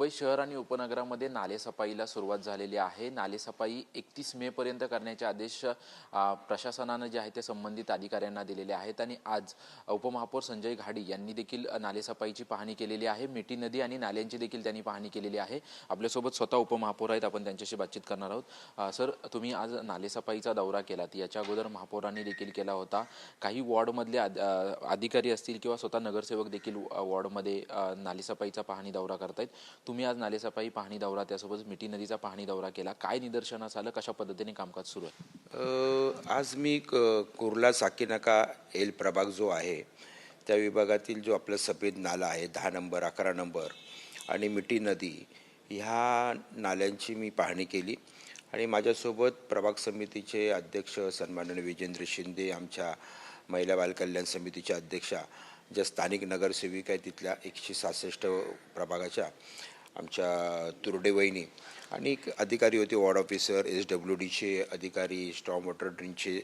मुंबई शहर आणि उपनगरामध्ये नालेसफाईला सुरुवात झालेली आहे. नालेसफाई 31 मे पर्यंत करण्याचे आदेश प्रशासनाने जे आहे ते संबंधित अधिकाऱ्यांना दिलेले आहेत आणि आज उपमहापौर संजय घाडी यांनी देखील नालेसफाईची पाहणी केलेली आहे. मिठी नदी आणि नाल्यांची देखील त्यांनी पाहणी केलेली आहे. आपल्यासोबत स्वतः उपमहापौर आहेत, आपण त्यांच्याशी बातचीत करणार आहोत. सर, तुम्ही आज नालेसफाईचा दौरा केलात, याच्या अगोदर महापौरांनी देखील केला होता. काही वॉर्डमधले अधिकारी असतील किंवा स्वतः नगरसेवक देखील वॉर्डमध्ये नालेसफाईचा पाहणी दौरा करतायत. तुम्ही आज नालेसफाई पाहणी दौरा, त्यासोबत मिठी नदीचा पाहणी दौरा केला. काय निदर्शनास आलं, कशा पद्धतीने कामकाज सुरू आहे? आज मी कुर्ला साकीनाका एल प्रभाग जो आहे त्या विभागातील जो आपला सफेद नाला आहे 10 नंबर 11 नंबर आणि मिठी नदी ह्या नाल्यांची मी पाहणी केली आणि माझ्यासोबत प्रभाग समितीचे अध्यक्ष सन्माननीय विजेंद्र शिंदे, आमच्या महिला बालकल्याण समितीच्या अध्यक्षा, ज्या स्थानिक नगरसेविका आहेत तिथल्या 166 प्रभागाच्या आमच्या तुर्डे वहिनी आणि अधिकारी होते, वॉर्ड ऑफिसर, SWDचे अधिकारी, स्टॉर्म वॉटर ड्रिंकचे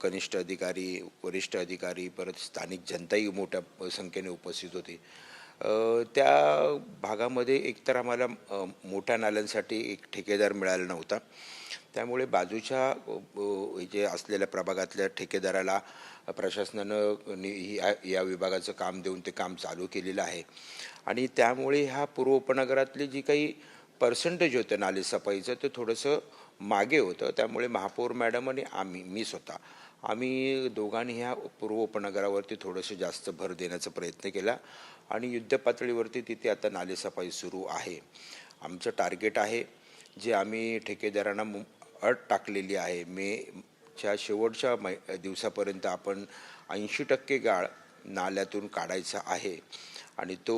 कनिष्ठ अधिकारी, वरिष्ठ अधिकारी, परत स्थानिक जनताही मोठ्या संख्येने उपस्थित होती. त्या भागामध्ये एकतर आम्हाला मोठ्या नाल्यांसाठी एक ठेकेदार मिळाला नव्हता, त्यामुळे बाजूच्या जे असलेल्या प्रभागातल्या ठेकेदाराला प्रशासनानं या विभागाचं काम देऊन ते काम चालू केलेलं आहे आणि त्यामुळे ह्या पूर्व उपनगरातले जी काही पर्सेंटेज होतं नालेसफाईचं ते थोडंसं मागे होतं. त्यामुळे महापौर मॅडम आणि मी स्वतः आम्ही दोघांनी ह्या पूर्व उपनगरावरती थोडंसं जास्त भर देण्याचा प्रयत्न केला आणि युद्धपातळीवरती तिथे आता नालेसफाई सुरू आहे. आमचं टार्गेट आहे जे आम्ही ठेकेदारांना अट टाकलेली आहे, मेच्या शेवटच्या दिवसापर्यंत आपण 80% गाळ नाल्यातून काढायचा आहे आणि तो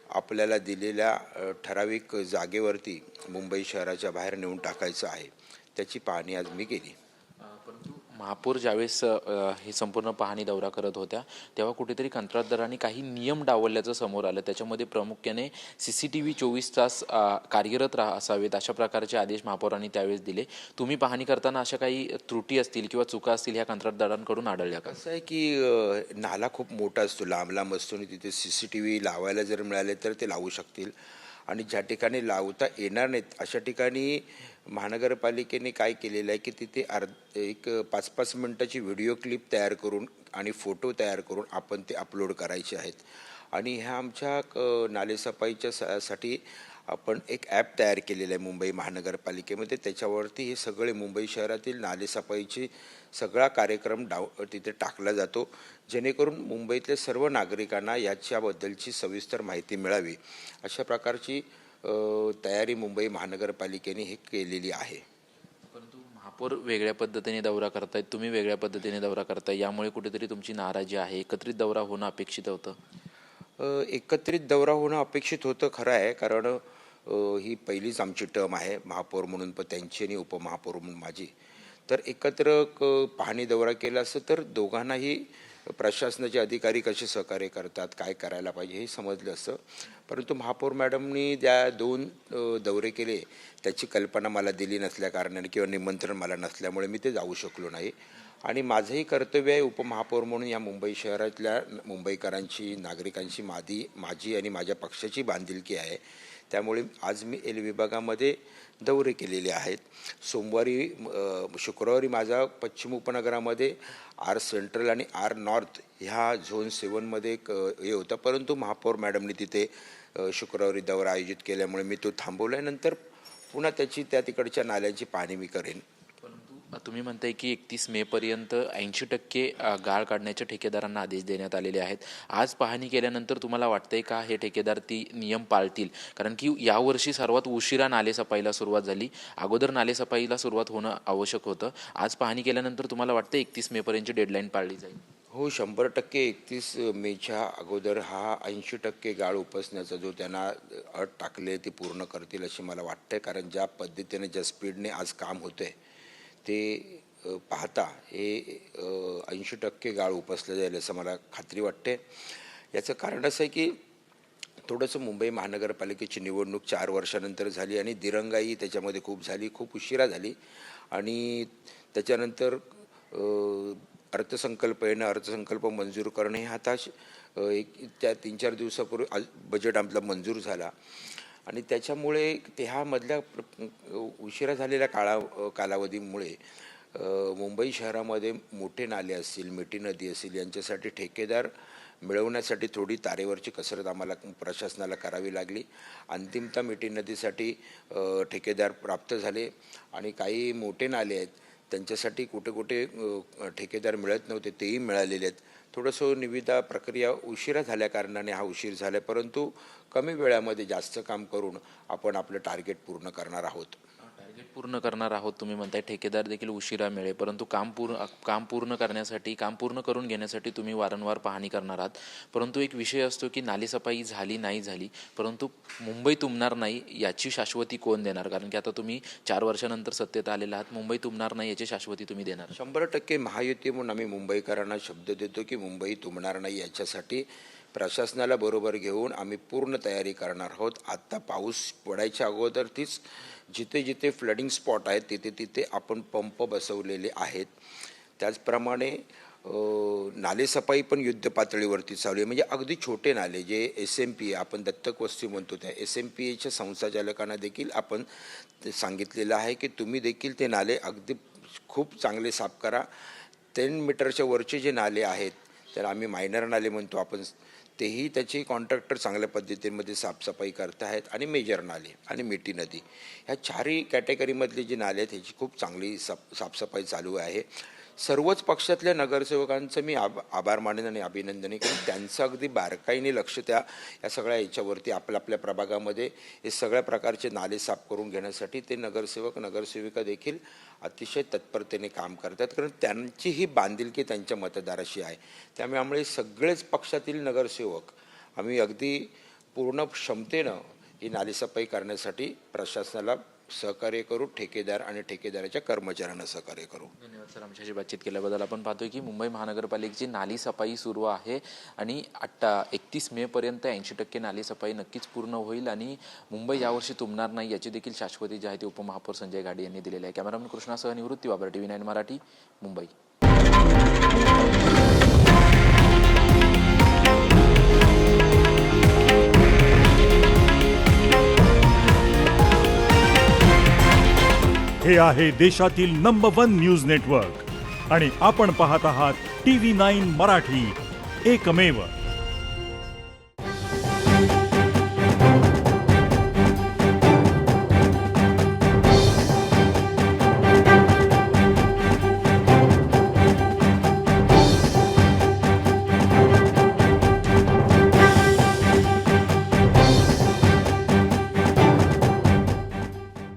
आपल्याला दिलेल्या ठराविक जागेवरती मुंबई शहराच्या बाहेर नेऊन टाकायचं आहे. त्याची पाहणी आज मी केली. परंतु महापौर ज्यावेळेस हे संपूर्ण पाहणी दौरा करत होत्या तेव्हा कुठेतरी कंत्राटदारांनी काही नियम डावलल्याचं समोर आलं. त्याच्यामध्ये प्रामुख्याने CCTV 24 तास कार्यरत असावेत अशा प्रकारचे आदेश महापौरांनी त्यावेळेस दिले. तुम्ही पाहणी करताना अशा काही त्रुटी असतील किंवा चुका असतील ह्या कंत्राटदारांकडून आढळल्या का? असं आहे की नाला खूप मोठा असतो, लांब लांब असतो आणि तिथे CCTV लावायला जर मिळाले तर ते लावू शकतील आणि ज्या ठिकाणी लावता येणार नाहीत अशा ठिकाणी महानगरपालिकेने काय केलेलं आहे की तिथे एक 5-5 मिनिटाची व्हिडिओ क्लिप तयार करून आणि फोटो तयार करून आपण ते अपलोड करायचे आहेत आणि ह्या आमच्या नालेसफाईच्या साठी आपण एक ॲप तयार केलेलं आहे मुंबई महानगरपालिकेमध्ये. त्याच्यावरती हे सगळे मुंबई शहरातील नालेसफाईची सगळा कार्यक्रम तिथे टाकला जातो, जेणेकरून मुंबईतल्या सर्व नागरिकांना याच्याबद्दलची सविस्तर माहिती मिळावी. अशा प्रकारची तयारी मुंबई महानगरपालिकेने हे केलेली आहे. परंतु महापौर वेगळ्या पद्धतीने दौरा करतायत, तुम्ही वेगळ्या पद्धतीने दौरा करताय, यामुळे कुठेतरी तुमची नाराजी आहे. एकत्रित दौरा होणं अपेक्षित होतं. एकत्रित दौरा होणं अपेक्षित होतं, खरं आहे, कारण ही पहिलीच आमची टर्म आहे महापौर म्हणून, पण त्यांची आणि उपमहापौर म्हणून माझी. तर एकत्र पाहणी दौरा केला असतं तर दोघांनाही प्रशासनाचे अधिकारी कसे सहकार्य करतात, काय करायला पाहिजे हे समजलं असतं. परंतु महापौर मॅडमनी ज्या 2 दौरे केले त्याची कल्पना मला दिली नसल्या कारणाने किंवा निमंत्रण मला नसल्यामुळे मी ते जाऊ शकलो नाही आणि माझंही कर्तव्य आहे उपमहापौर म्हणून या मुंबई शहरातल्या मुंबईकरांची, नागरिकांची माझी आणि माझ्या पक्षाची बांधिलकी आहे. त्यामुळे आज मी एल विभागामध्ये दौरे केलेले आहेत. शुक्रवारी माझा पश्चिम उपनगरामध्ये R सेंट्रल आणि R नॉर्थ ह्या झोन 7मध्ये हे होतं, परंतु महापौर मॅडमनी तिथे शुक्रवारी दौरा आयोजित केल्यामुळे मी तो थांबवला. नंतर पुन्हा त्या तिकडच्या नाल्यांची पाहणी मी करेन. परंतु तुम्ही म्हणताय की 31 मे पर्यंत 80% गाळ काढण्याच्या ठेकेदारांना आदेश देण्यात आलेले आहेत. आज पाहणी केल्यानंतर तुम्हाला वाटतंय का हे ठेकेदार ती नियम पाळतील? कारण की यावर्षी सर्वात उशिरा नालेसफाईला सुरुवात झाली, अगोदर नालेसफाईला सुरुवात होणं आवश्यक होतं. आज पाहणी केल्यानंतर तुम्हाला वाटतं 31 मे पर्यंतची डेडलाईन पाळली जाईल? हो, 100% 31 मेच्या अगोदर हा 80% गाळ उपसण्याचा जो त्यांना अट टाकले ती पूर्ण करतील अशी मला वाटते. कारण ज्या पद्धतीने ज्या स्पीडने आज काम होतं आहे ते पाहता हे 80% गाळ उपसलं जाईल असं मला खात्री वाटते. याचं कारण असं आहे की थोडंसं मुंबई महानगरपालिकेची निवडणूक 4 वर्षानंतर झाली आणि दिरंगाई त्याच्यामध्ये खूप झाली, खूप उशिरा झाली आणि त्याच्यानंतर अर्थसंकल्प मंजूर करणे हे आता त्या 3-4 दिवसापूर्वी बजेट आपला मंजूर झाला आणि त्याच्यामुळे ह्यामधल्या उशिरा झालेल्या कालावधीमुळे मुंबई शहरामध्ये मोठे नाले असतील, मिठी नदी असेल, यांच्यासाठी ठेकेदार मिळवण्यासाठी थोडी तारेवरची कसरत आम्हाला प्रशासनाला करावी लागली. अंतिमतः मिठी नदीसाठी ठेकेदार प्राप्त झाले आणि काही मोठे नाले आहेत त्यांच्यासाठी कुठे कुठे ठेकेदार मिळत नव्हते, तेही मिळालेले आहेत. थोडंसं निविदा प्रक्रिया उशिरा झाल्या कारणाने हा उशीर झाला, परंतु कमी वेळामध्ये जास्त काम करून आपण आपलं टार्गेट पूर्ण करणार आहोत. टार्गेट पूर्ण करणार आहोत तुम्ही म्हणताय. ठेकेदार देखील उशिरा मिळेल, परंतु काम पूर्ण करण्यासाठी, काम पूर्ण करून घेण्यासाठी तुम्ही वारंवार पाहणी करणार आहात. परंतु एक विषय असतो की नालेसफाई झाली नाही झाली, परंतु मुंबई तुंबणार नाही याची शाश्वती कोण देणार? कारण की आता तुम्ही 4 वर्षानंतर सत्तेत आलेला आहात. मुंबई तुंबणार नाही याची शाश्वती तुम्ही देणार? 100% महायुती म्हणून आम्ही मुंबईकरांना शब्द देतो की मुंबई तुंबणार नाही. याच्यासाठी प्रशासनाला बरोबर घेऊन आम्ही पूर्ण तयारी करणार आहोत. आत्ता पाऊस पडायच्या अगोदर तीच जिथे जिथे फ्लडिंग स्पॉट आहेत तिथे तिथे आपण पंप बसवलेले आहेत. त्याचप्रमाणे नालेसफाई पण युद्ध पातळीवरती चालू आहे. म्हणजे अगदी छोटे नाले जे SMP आपण दत्तक वस्ती म्हणतो, त्या SMPAच्या संचालकांना देखील आपण सांगितलेलं आहे की तुम्ही देखील ते नाले अगदी खूप चांगले साफ करा. 10 मीटरच्या वरचे जे नाले आहेत तर आम्ही मायनर नाले म्हणतो आपण, तेही त्याची कॉन्ट्रॅक्टर चांगल्या पद्धतीमध्ये साफसफाई करत आहेत. आणि मेजर नाले आणि मिठी नदी ह्या 4ही कॅटेगरीमधले जे नाले आहेत ह्याची खूप चांगली साफसफाई चालू आहे. सर्वच पक्षातल्या नगरसेवकांचं मी आभार मानेन आणि अभिनंदन करेन. त्यांचं अगदी बारकाईने लक्ष या सगळ्या याच्यावरती आपल्या प्रभागामध्ये हे सगळ्या प्रकारचे नाले साफ करून घेण्यासाठी ते नगरसेविका देखील अतिशय तत्परतेने काम करतात, कारण त्यांची ही बांधिलकी त्यांच्या मतदाराशी आहे. त्यामुळे सगळेच पक्षातील नगरसेवक आम्ही अगदी पूर्ण क्षमतेनं ही नालेसफाई करण्यासाठी प्रशासनाला सहकार्य करू, ठेकेदार आणि ठेकेदाराच्या कर्मचाऱ्यांना सहकार्य करू. धन्यवाद सर आमच्याशी बातचीत केल्याबद्दल. आपण पाहतोय की मुंबई महानगरपालिकेची नाली सफाई सुरू आहे आणि 31 मे पर्यंत 80% नाली सफाई नक्कीच पूर्ण होईल आणि मुंबई यावर्षी तुंबणार नाही याची देखील शाश्वती जी आहे ती उपमहापौर संजय घाडी यांनी दिलेली आहे. कॅमेरामन कृष्णासह निवृत्ती बाबर, TV9 मराठी, मुंबई. हे आहे देशातील नंबर 1 न्यूज नेटवर्क आणि आपण पाहत आहात TV9 मराठी, एकमेव.